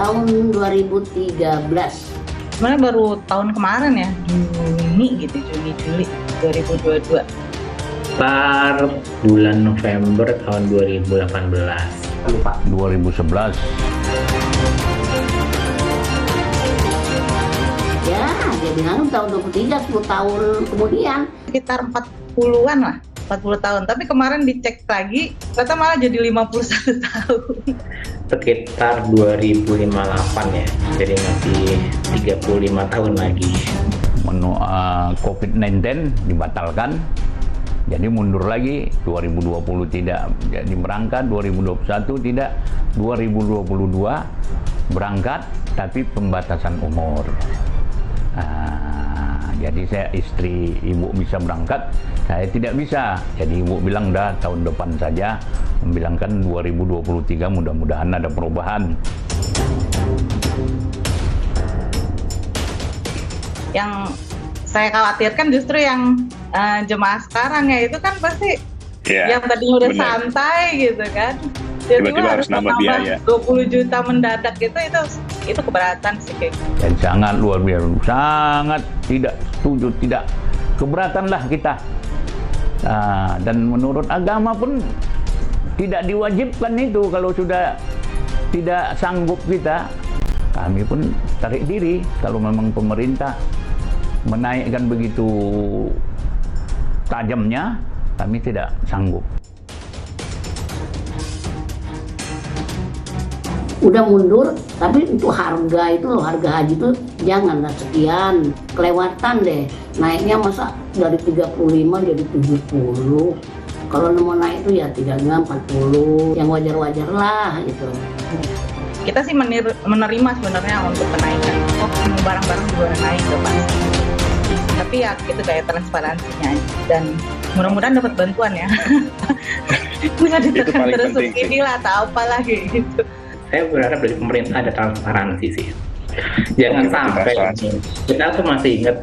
tahun 2013. Sebenarnya baru tahun kemarin ya, Juni gitu, Juni-Juli 2022. Sekitar bulan November tahun 2018. Lupa. 2011. Ya, dia bilang tahun 23, 10 tahun kemudian. Sekitar 40-an lah, 40 tahun. Tapi kemarin dicek lagi, ternyata malah jadi 51 tahun. Sekitar 2058 ya, jadi masih 35 tahun lagi. COVID-19 dibatalkan, jadi mundur lagi. 2020 tidak jadi berangkat, 2021 tidak, 2022 berangkat tapi pembatasan umur. Jadi saya istri ibu bisa berangkat, saya tidak bisa. Jadi ibu bilang dah tahun depan saja, membilangkan 2023 mudah-mudahan ada perubahan. Yang saya khawatirkan justru yang jemaah sekarang ya, itu kan pasti yang tadinya udah bener. santai gitu kan, Tiba-tiba harus nambah biaya. 20 juta mendadak itu keberatan sih kayak gitu. Dan sangat luar biasa, sangat tidak setuju, tidak keberatan lah kita. Dan menurut agama pun tidak diwajibkan itu. Kalau sudah tidak sanggup kita, kami pun tarik diri. Kalau memang pemerintah menaikkan begitu tajamnya, kami tidak sanggup. Udah mundur, tapi untuk harga itu loh, harga haji itu janganlah sekian, kelewatan deh. Naiknya masa dari 35 jadi 70. Kalau mau naik itu ya 35, 40, yang wajar-wajar lah gitu. Kita sih menerima sebenarnya untuk kenaikan. Barang-barang juga naik tuh pasti. Tapi ya itu kayak transparansinya aja. Dan mudah-mudahan dapat bantuan ya. Nggak ditekan terus subsidi lah atau apalah gitu. Saya berharap dari pemerintah ada transparansi sih. Jangan sampai kita tuh masih ingat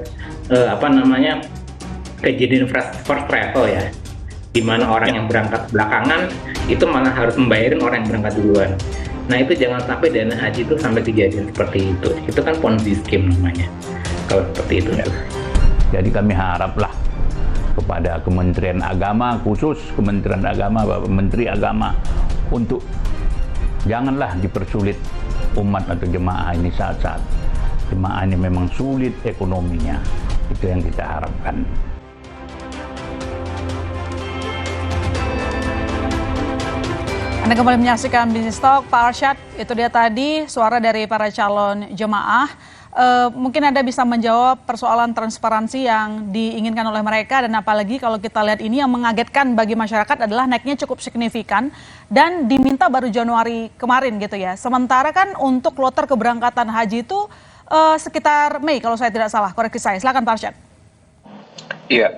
kejadian first travel ya, di mana orang yang berangkat belakangan itu malah harus membayarin orang yang berangkat duluan. Nah itu jangan sampai dana haji itu sampai kejadian seperti itu. Itu kan Ponzi scheme namanya. Kalau seperti itu. Jadi kami haraplah kepada Kementerian Agama, khusus Kementerian Agama, Bapak Menteri Agama, untuk janganlah dipersulit umat atau jemaah ini saat-saat jemaah ini memang sulit ekonominya. Itu yang kita harapkan. Anda kembali menyaksikan Business Talk, Pak Arsyad. Itu dia tadi suara dari para calon jemaah. Mungkin Anda bisa menjawab persoalan transparansi yang diinginkan oleh mereka, dan apalagi kalau kita lihat ini yang mengagetkan bagi masyarakat adalah naiknya cukup signifikan dan diminta baru Januari kemarin gitu ya. Sementara kan untuk kloter keberangkatan haji itu sekitar Mei kalau saya tidak salah, koreksi saya. Silakan Pak Arsyad. Iya,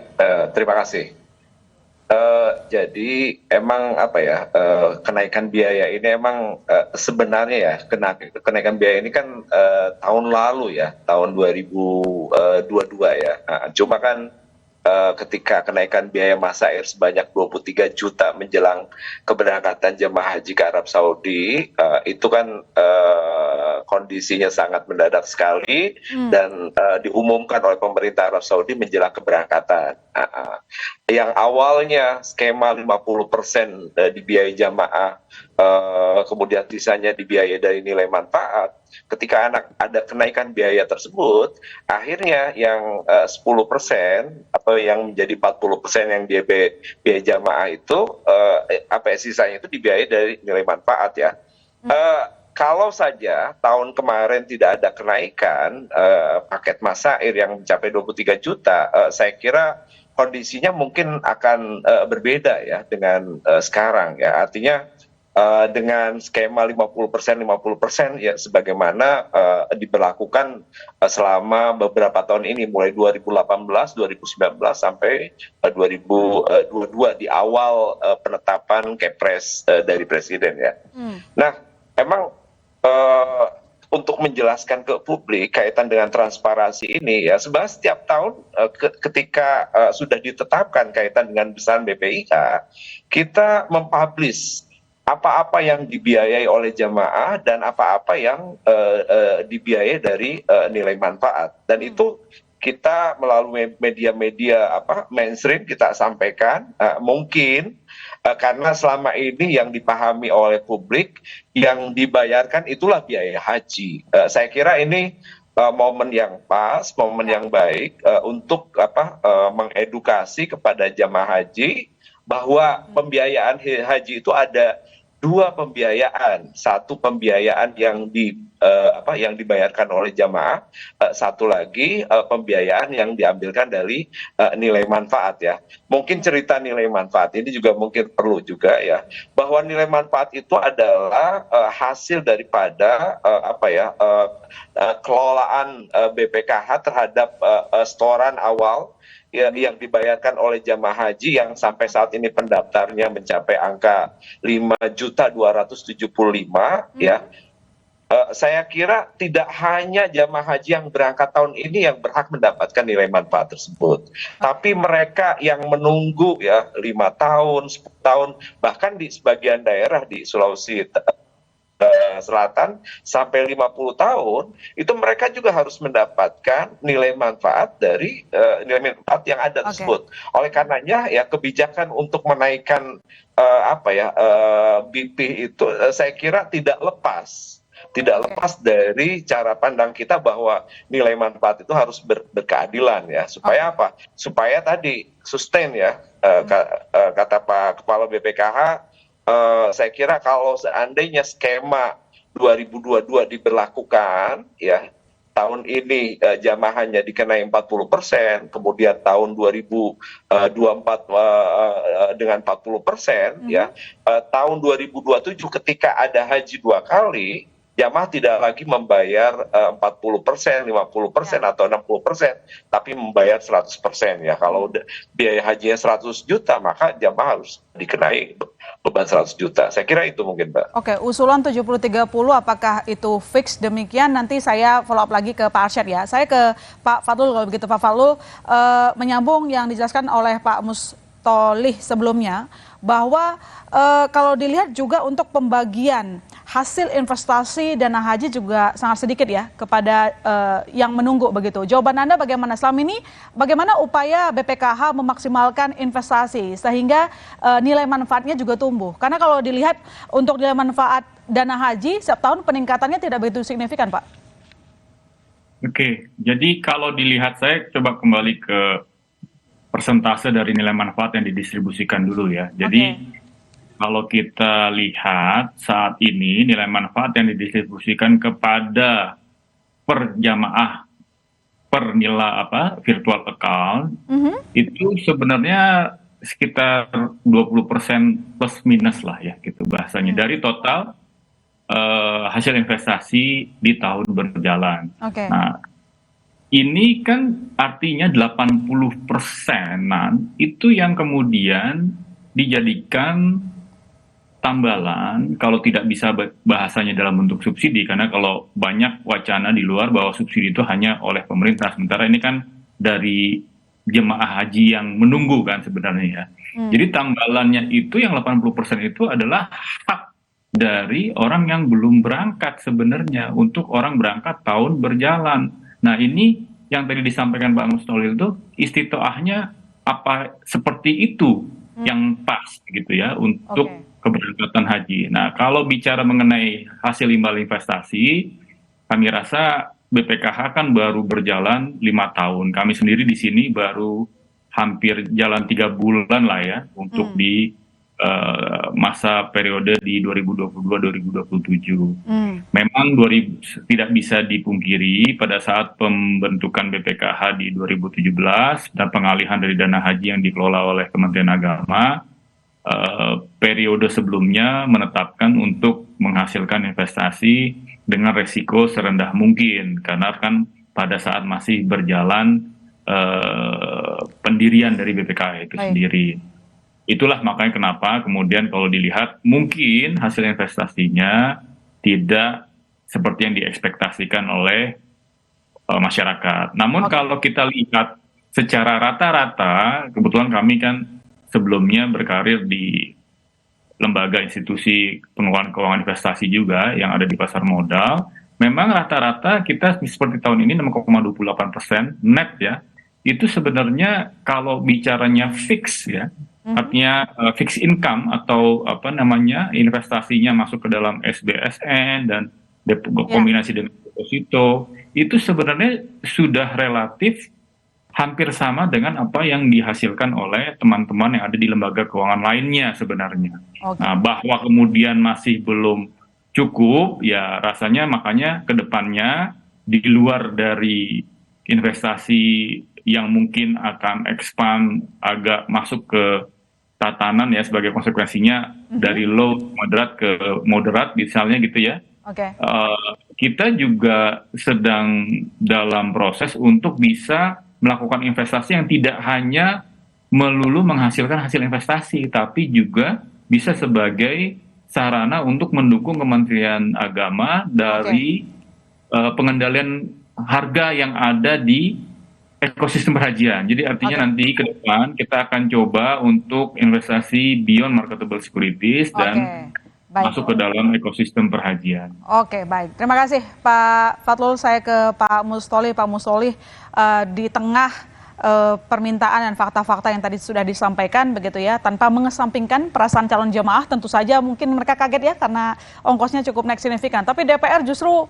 terima kasih. Jadi emang kenaikan biaya ini emang sebenarnya ya, kenaikan biaya ini kan tahun lalu ya, tahun 2022 ya. Cuma kan ketika kenaikan biaya masa air sebanyak 23 juta menjelang keberangkatan jemaah haji ke Arab Saudi, itu kan kondisinya sangat mendadak sekali dan diumumkan oleh pemerintah Arab Saudi menjelang keberangkatan. Yang awalnya skema 50% dibiayai jamaah, kemudian sisanya dibiayai dari nilai manfaat. Ketika ada kenaikan biaya tersebut, akhirnya yang 10% atau yang menjadi 40% yang biaya jamaah itu, sisanya itu dibiayai dari nilai manfaat ya. Kalau saja tahun kemarin tidak ada kenaikan paket masa air yang mencapai 23 juta, saya kira kondisinya mungkin akan berbeda ya dengan sekarang ya. Artinya dengan skema 50% ya sebagaimana diberlakukan selama beberapa tahun ini, mulai 2018, 2019 sampai 2022 di awal penetapan Kepres dari Presiden ya. Nah, emang untuk menjelaskan ke publik kaitan dengan transparansi ini ya, sebenarnya setiap tahun ketika sudah ditetapkan kaitan dengan besaran BPIH, kita mempublish apa-apa yang dibiayai oleh jamaah dan apa-apa yang dibiayai dari nilai manfaat. Dan itu kita melalui media-media mainstream kita sampaikan, mungkin karena selama ini yang dipahami oleh publik yang dibayarkan itulah biaya haji. Saya kira ini momen yang pas, momen yang baik untuk mengedukasi kepada jamaah haji bahwa pembiayaan haji itu ada dua pembiayaan, satu pembiayaan yang yang dibayarkan oleh jamaah, satu lagi pembiayaan yang diambilkan dari nilai manfaat ya. Mungkin cerita nilai manfaat ini juga mungkin perlu juga ya, bahwa nilai manfaat itu adalah hasil daripada kelolaan BPKH terhadap setoran awal yang dibayarkan oleh jamaah haji yang sampai saat ini pendaftarnya mencapai angka 5.275 ya. Saya kira tidak hanya jamaah haji yang berangkat tahun ini yang berhak mendapatkan nilai manfaat tersebut, tapi mereka yang menunggu ya 5 tahun, 10 tahun, bahkan di sebagian daerah di Sulawesi Selatan sampai 50 tahun itu mereka juga harus mendapatkan nilai manfaat dari nilai manfaat yang ada tersebut. Oleh karenanya ya kebijakan untuk menaikkan BP itu saya kira tidak lepas dari cara pandang kita bahwa nilai manfaat itu harus berkeadilan ya, supaya apa? Supaya tadi sustain ya, kata Pak Kepala BPKH. Saya kira kalau seandainya skema 2022 diberlakukan ya, tahun ini jamaahnya dikenai 40%, kemudian tahun 2024 dengan 40% ya, tahun 2027 ketika ada haji 2 kali, jamaah tidak lagi membayar 40%, 50% atau 60%, tapi membayar 100% ya. Kalau biaya hajinya 100 juta, maka jamaah harus dikenai beban 100 juta. Saya kira itu mungkin, Mbak. Oke, usulan 70-30 apakah itu fix demikian? Nanti saya follow up lagi ke Pak Arsyad ya. Saya ke Pak Fadlul kalau begitu. Pak Fadlul, menyambung yang dijelaskan oleh Pak Mustolih sebelumnya, bahwa kalau dilihat juga untuk pembagian hasil investasi dana haji juga sangat sedikit ya kepada yang menunggu begitu. Jawaban Anda bagaimana selama ini? Bagaimana upaya BPKH memaksimalkan investasi sehingga nilai manfaatnya juga tumbuh? Karena kalau dilihat untuk nilai manfaat dana haji setiap tahun peningkatannya tidak begitu signifikan, Pak. Oke, jadi kalau dilihat, saya coba kembali ke persentase dari nilai manfaat yang didistribusikan dulu ya. Jadi kalau kita lihat saat ini nilai manfaat yang didistribusikan kepada per jamaah per nilai virtual account itu sebenarnya sekitar 20% plus minus lah ya gitu bahasanya dari total hasil investasi di tahun berjalan. Nah, ini kan artinya 80%-an itu yang kemudian dijadikan tambalan, kalau tidak bisa bahasanya dalam bentuk subsidi, karena kalau banyak wacana di luar bahwa subsidi itu hanya oleh pemerintah, sementara ini kan dari jemaah haji yang menunggu kan sebenarnya ya. Jadi tambalannya itu yang 80% itu adalah hak dari orang yang belum berangkat sebenarnya untuk orang berangkat tahun berjalan. Nah ini yang tadi disampaikan Pak Mustolil itu istitoahnya apa seperti itu yang pas gitu ya untuk keberangkatan haji. Nah, kalau bicara mengenai hasil imbal investasi, kami rasa BPKH kan baru berjalan 5 tahun. Kami sendiri di sini baru hampir jalan 3 bulan lah ya untuk di masa periode di 2022-2027. Memang tidak bisa dipungkiri pada saat pembentukan BPKH di 2017 dan pengalihan dari dana haji yang dikelola oleh Kementerian Agama, periode sebelumnya menetapkan untuk menghasilkan investasi dengan resiko serendah mungkin karena kan pada saat masih berjalan pendirian dari BPKH itu sendiri. Itulah makanya kenapa kemudian kalau dilihat mungkin hasil investasinya tidak seperti yang diekspektasikan oleh masyarakat. Namun kalau kita lihat secara rata-rata, kebetulan kami kan sebelumnya berkarir di lembaga institusi pengelolaan keuangan investasi juga yang ada di pasar modal, memang rata-rata kita seperti tahun ini 6,28% net ya. Itu sebenarnya kalau bicaranya fix ya, artinya fixed income atau apa namanya investasinya masuk ke dalam SBSN dan kombinasi dengan deposito, itu sebenarnya sudah relatif hampir sama dengan apa yang dihasilkan oleh teman-teman yang ada di lembaga keuangan lainnya sebenarnya. Nah, bahwa kemudian masih belum cukup, ya rasanya makanya ke depannya di luar dari investasi yang mungkin akan expand agak masuk ke tatanan ya sebagai konsekuensinya dari low moderat ke moderat misalnya gitu ya. Kita juga sedang dalam proses untuk bisa melakukan investasi yang tidak hanya melulu menghasilkan hasil investasi, tapi juga bisa sebagai sarana untuk mendukung Kementerian Agama dari pengendalian harga yang ada di ekosistem perhajian. Jadi artinya nanti ke depan kita akan coba untuk investasi beyond marketable securities dan masuk ke dalam ekosistem perhajian. Oke, baik. Terima kasih Pak Fatlul. Saya ke Pak Mustolih. Pak Mustolih, di tengah permintaan dan fakta-fakta yang tadi sudah disampaikan begitu ya, tanpa mengesampingkan perasaan calon jemaah, tentu saja mungkin mereka kaget ya karena ongkosnya cukup naik signifikan. Tapi DPR justru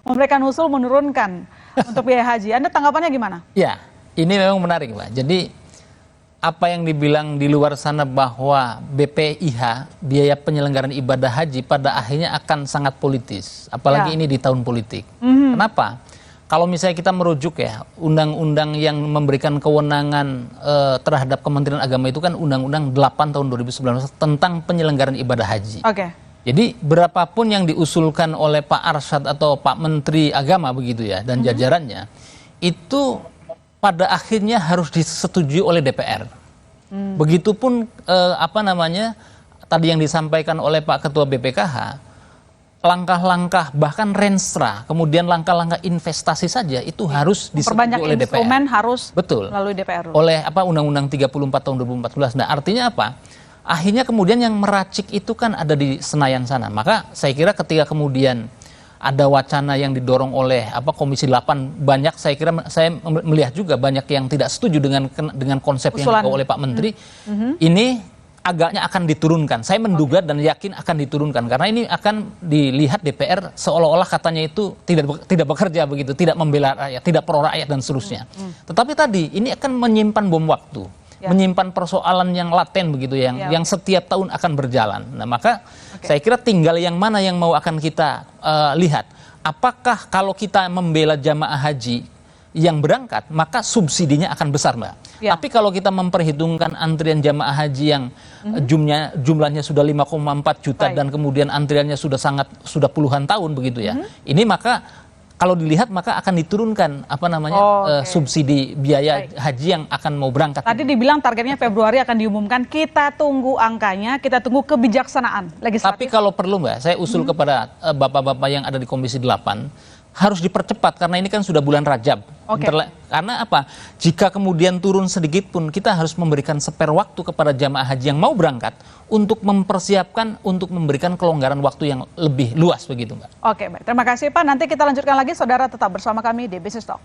memberikan usul menurunkan untuk biaya haji. Anda tanggapannya gimana? Ya, ini memang menarik, Pak. Jadi apa yang dibilang di luar sana bahwa BPIH, biaya penyelenggaraan ibadah haji, pada akhirnya akan sangat politis. Apalagi ini di tahun politik. Kenapa? Kalau misalnya kita merujuk ya, undang-undang yang memberikan kewenangan terhadap Kementerian Agama itu kan Undang-Undang 8 tahun 2019 tentang penyelenggaraan ibadah haji. Jadi berapapun yang diusulkan oleh Pak Arsyad atau Pak Menteri Agama begitu ya, dan jajarannya, itu pada akhirnya harus disetujui oleh DPR. Begitupun tadi yang disampaikan oleh Pak Ketua BPKH, langkah-langkah bahkan renstra, kemudian langkah-langkah investasi saja itu harus disetujui oleh DPR. Instrumen harus melalui DPR. Oleh Undang-Undang 34 tahun 2014. Nah, artinya apa? Akhirnya kemudian yang meracik itu kan ada di Senayan sana. Maka saya kira ketika kemudian ada wacana yang didorong oleh Komisi 8, banyak saya melihat juga banyak yang tidak setuju dengan konsep yang dibawa oleh Pak Menteri. Ini agaknya akan diturunkan. Saya menduga dan yakin akan diturunkan karena ini akan dilihat DPR seolah-olah katanya itu tidak bekerja begitu, tidak membela rakyat, tidak pro rakyat dan seterusnya. Tetapi tadi ini akan menyimpan bom waktu, menyimpan persoalan yang laten begitu yang setiap tahun akan berjalan. Nah, maka saya kira tinggal yang mana yang mau akan kita lihat. Apakah kalau kita membela jamaah haji yang berangkat, maka subsidinya akan besar, Mbak. Tapi kalau kita memperhitungkan antrian jamaah haji yang jumlahnya sudah 5,4 juta dan kemudian antriannya sudah puluhan tahun begitu ya. Ini maka kalau dilihat maka akan diturunkan subsidi biaya haji yang akan mau berangkat. Tadi dibilang targetnya Februari akan diumumkan. Kita tunggu angkanya, kita tunggu kebijaksanaan legislatif. Tapi kalau perlu, Mbak, saya usul kepada bapak-bapak yang ada di Komisi 8 harus dipercepat karena ini kan sudah bulan Rajab. Karena apa? Jika kemudian turun sedikit pun kita harus memberikan spare waktu kepada jamaah haji yang mau berangkat untuk mempersiapkan, untuk memberikan kelonggaran waktu yang lebih luas begitu, Mbak. Oke, baik. Terima kasih Pak. Nanti kita lanjutkan lagi. Saudara tetap bersama kami di Business Talk.